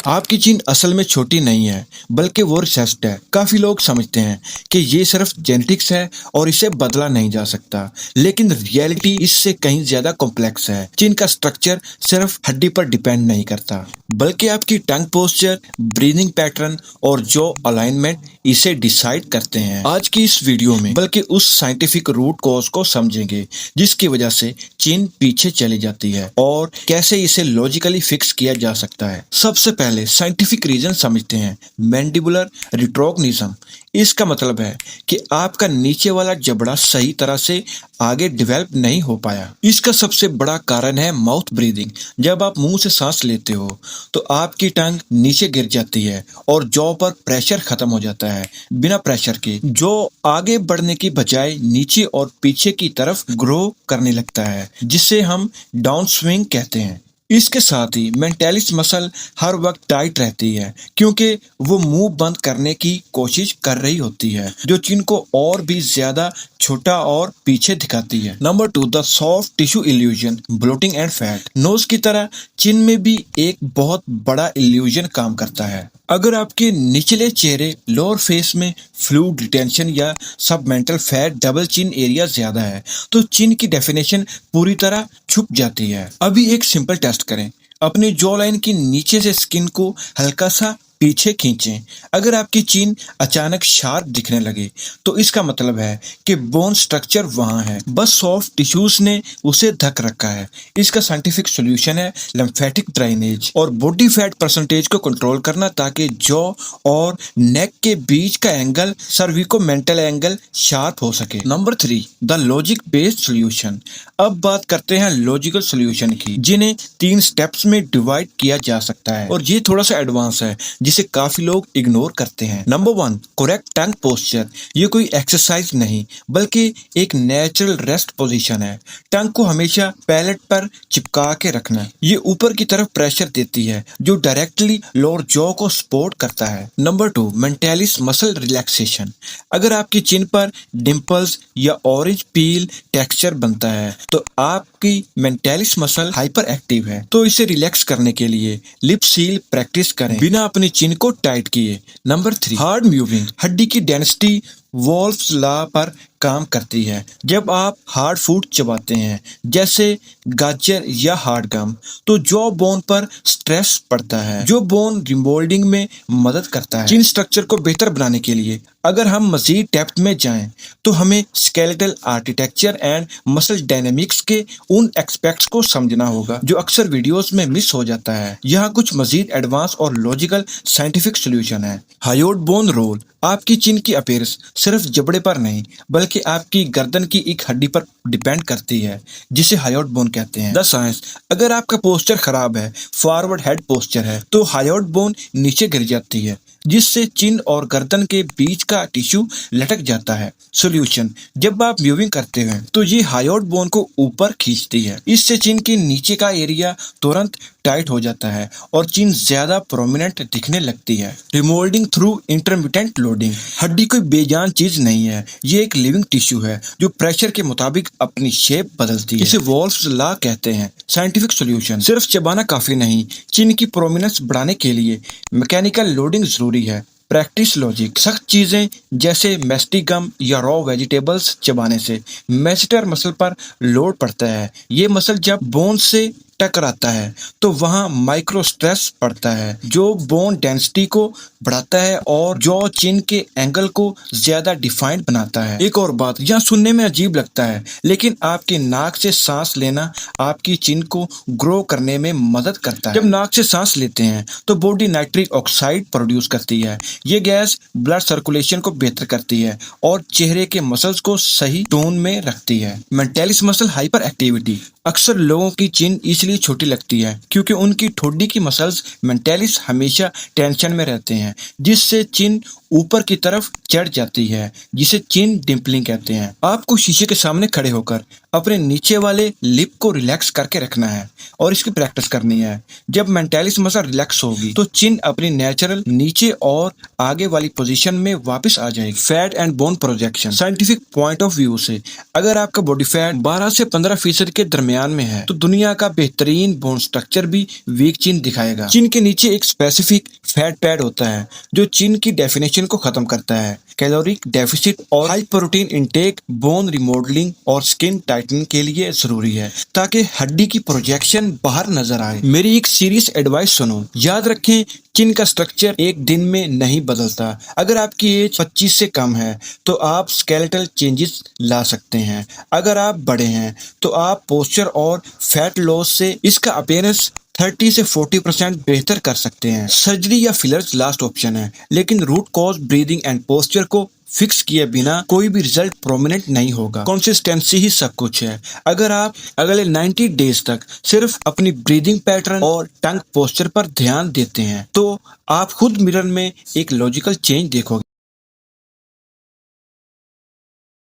आपकी चीन असल में छोटी नहीं है, बल्कि वो रिसेस्ड है। काफी लोग समझते हैं कि ये सिर्फ जेनेटिक्स है और इसे बदला नहीं जा सकता, लेकिन रियलिटी इससे कहीं ज्यादा कॉम्प्लेक्स है। चीन का स्ट्रक्चर सिर्फ हड्डी पर डिपेंड नहीं करता, बल्कि आपकी टंग पोस्चर, ब्रीदिंग पैटर्न और जॉ अलाइनमेंट इसे डिसाइड करते हैं। आज की इस वीडियो में बल्कि उस साइंटिफिक रूट कॉज को समझेंगे जिसकी वजह से चीन पीछे चली जाती है और कैसे इसे लॉजिकली फिक्स किया जा सकता है। सबसे पहले साइंटिफिक रीजन समझते हैं। मैंडिबुलर रिट्रोग्निज्म, इसका मतलब है कि आपका नीचे वाला जबड़ा सही तरह से आगे डेवलप नहीं हो पाया। इसका सबसे बड़ा कारण है माउथ ब्रीदिंग। जब आप मुंह से सांस लेते हो तो आपकी टंग नीचे गिर जाती है और जॉ पर प्रेशर खत्म हो जाता है। बिना प्रेशर के जॉ आगे बढ़ने की बजाय नीचे और पीछे की तरफ ग्रो करने लगता है, जिसे हम डाउन स्विंग कहते हैं। इसके साथ ही मेंटालिस मसल हर वक्त टाइट रहती है, क्योंकि वो मुंह बंद करने की कोशिश कर रही होती है, जो चिन को और भी ज्यादा छोटा और पीछे दिखाती है। Number 2, the soft tissue illusion, bloating and fat. Nose की तरह चिन में भी एक बहुत बड़ा इल्यूजन काम करता है। अगर आपके निचले चेहरे लोअर फेस में फ्लूइड रिटेंशन या submental fat double chin area ज्यादा है, तो चिन की डेफिनेशन पूरी तरह छुप जाती है। अभी एक सिंपल टेस्ट करें। अपनी जॉ लाइन की नीचे से स्किन को हल्का सा पीछे खींचें। अगर आपकी चीन अचानक शार्प दिखने लगे तो इसका मतलब है कि बोन स्ट्रक्चर वहां है, बस सॉफ्ट टिश्यूज ने उसे ढक रखा है। इसका साइंटिफिक सॉल्यूशन है लिम्फेटिक ड्रेनेज और बॉडी फैट परसेंटेज को कंट्रोल करना, ताकि जॉ और नेक के बीच का एंगल सर्विकोमेंटल एंगल शार्प हो सके। Number 3, the logic based solution. अब बात करते हैं लॉजिकल सॉल्यूशन की, जिन्हें 3 स्टेप्स में डिवाइड किया जा सकता है और ये थोड़ा सा एडवांस है जिसे काफी लोग इग्नोर करते हैं। नंबर 1, करेक्ट टंग पोस्चर। ये कोई एक्सरसाइज नहीं, बल्कि एक नेचुरल रेस्ट पोजीशन है। टंग को हमेशा पैलेट पर चिपका के रखना। ये ऊपर की तरफ प्रेशर देती है, जो डायरेक्टली लोअर जॉ को सपोर्ट करता है। Number 2, mentalis muscle relaxation. अगर आपकी चिन पर डिंपल्स या ऑरेंज पील टेक्सचर बनता है तो आपकी मेंटालिस मसल हाइपर एक्टिव है, तो इसे रिलैक्स करने के लिए लिप सील प्रैक्टिस करें बिना अपनी चिन को टाइट किए। Number 3, hard moving. हड्डी की डेंसिटी वॉल्फ्स लॉ पर काम करती है। जब आप हार्ड फूड चबाते हैं, जैसे गाजर या हार्ड गम, तो जॉ बोन पर स्ट्रेस पड़ता है, जो बोन रिमोल्डिंग में मदद करता है। चिन स्ट्रक्चर को बेहतर बनाने के लिए अगर हम मजीद डेप्थ में जाएं, तो हमें skeletal architecture and muscle dynamics के उन एस्पेक्ट्स को समझना होगा जो अक्सर वीडियोस में मिस हो जाता है। यहाँ कुछ मजीद एडवांस और लॉजिकल साइंटिफिक सॉल्यूशन है। हायोट बोन रोल। आपकी चिन की अपीयरेंस सिर्फ जबड़े पर नहीं, बल्कि आपकी गर्दन की एक हड्डी पर डिपेंड करती है, जिसे हायोट बोन कहते हैं। The science. अगर आपका पोस्चर खराब है, फॉरवर्ड हेड पोस्चर है, तो हायोट बोन नीचे गिर जाती है, जिससे चिन और गर्दन के बीच का टिश्यू लटक जाता है। सॉल्यूशन। जब आप मूविंग करते हैं तो ये हायोट बोन को ऊपर खींचती है। इससे चिन के नीचे का एरिया तुरंत टाइट हो जाता है और चिन ज्यादा प्रोमिनेंट दिखने लगती है। Remoulding through intermittent loading. हड्डी कोई बेजान चीज नहीं है, ये एक लिविंग टिश्यू है जो प्रेशर के मुताबिक अपनी शेप बदलती है। इसे वॉल्फ्स लॉ कहते हैं। Scientific solution. सिर्फ चबाना काफी नहीं, चिन की प्रोमिनेंस बढ़ाने के लिए मैकेनिकल लोडिंग जरूरी है। Practice logic. सख्त चीजें जैसे मेस्टिगम या रॉ वेजिटेबल्स चबाने से मेसेटर मसल पर लोड पड़ता है। ये मसल जब बोन से टकराता है तो वहां माइक्रो स्ट्रेस पड़ता है, जो बोन डेंसिटी को बढ़ाता है और जॉ चिन के एंगल को ज्यादा डिफाइंड बनाता है। एक और बात, यहाँ सुनने में अजीब लगता है, लेकिन आपके नाक से सांस लेना आपकी चिन को ग्रो करने में मदद करता है। जब नाक से सांस लेते हैं तो बॉडी नाइट्रिक ऑक्साइड प्रोड्यूस करती है। ये गैस ब्लड सर्कुलेशन को बेहतर करती है और चेहरे के मसल्स को सही टोन में रखती है। Mentalis muscle hyper activity. अक्सर लोगों की चिन इसलिए छोटी लगती है क्योंकि उनकी ठोड़ी की मसल्स मेंटालिस हमेशा टेंशन में रहते हैं, जिससे चिन ऊपर की तरफ चढ़ जाती है, जिसे चिन डिम्पलिंग कहते हैं। आपको शीशे के सामने खड़े होकर अपने नीचे वाले लिप को रिलैक्स करके रखना है और इसकी प्रैक्टिस करनी है। जब मेंटालिस मसल रिलैक्स होगी तो चिन अपनी नेचुरल नीचे और आगे वाली पोजीशन में वापस आ जाएगी। Fat and bone projection. Scientific point of view से अगर आपका बॉडी फैट 12 से 15% के दरमियान में है तो दुनिया का बेहतरीन बोन स्ट्रक्चर भी वीक चिन दिखाएगा। चिन के नीचे एक स्पेसिफिक फैट पैड होता है जो चिन की डेफिनेशन को खत्म करता है। कैलोरिक डेफिसिट और high protein intake bone remodelling और स्किन टाइटनिंग के लिए जरूरी है ताकि हड्डी की प्रोजेक्शन बाहर नजर आए। मेरी एक सीरियस एडवाइस सुनो, याद रखें चिन का स्ट्रक्चर एक दिन में नहीं बदलता। अगर आपकी एज 25 से कम है तो आप स्केलेटल चेंजेस ला सकते हैं। अगर आप बड़े हैं तो आप पोस्चर और फैट लॉस से इसका अपीयरेंस 30 से 40% बेहतर कर सकते हैं। सर्जरी या फिलर्स लास्ट ऑप्शन है, लेकिन root cause breathing and posture को फिक्स किए बिना कोई भी रिजल्ट प्रोमिनेंट नहीं होगा। कंसिस्टेंसी ही सब कुछ है। अगर आप अगले 90 डेज तक सिर्फ अपनी ब्रीदिंग पैटर्न और टंग पोस्चर पर ध्यान देते हैं तो आप खुद मिरर में एक लॉजिकल चेंज देखोगे।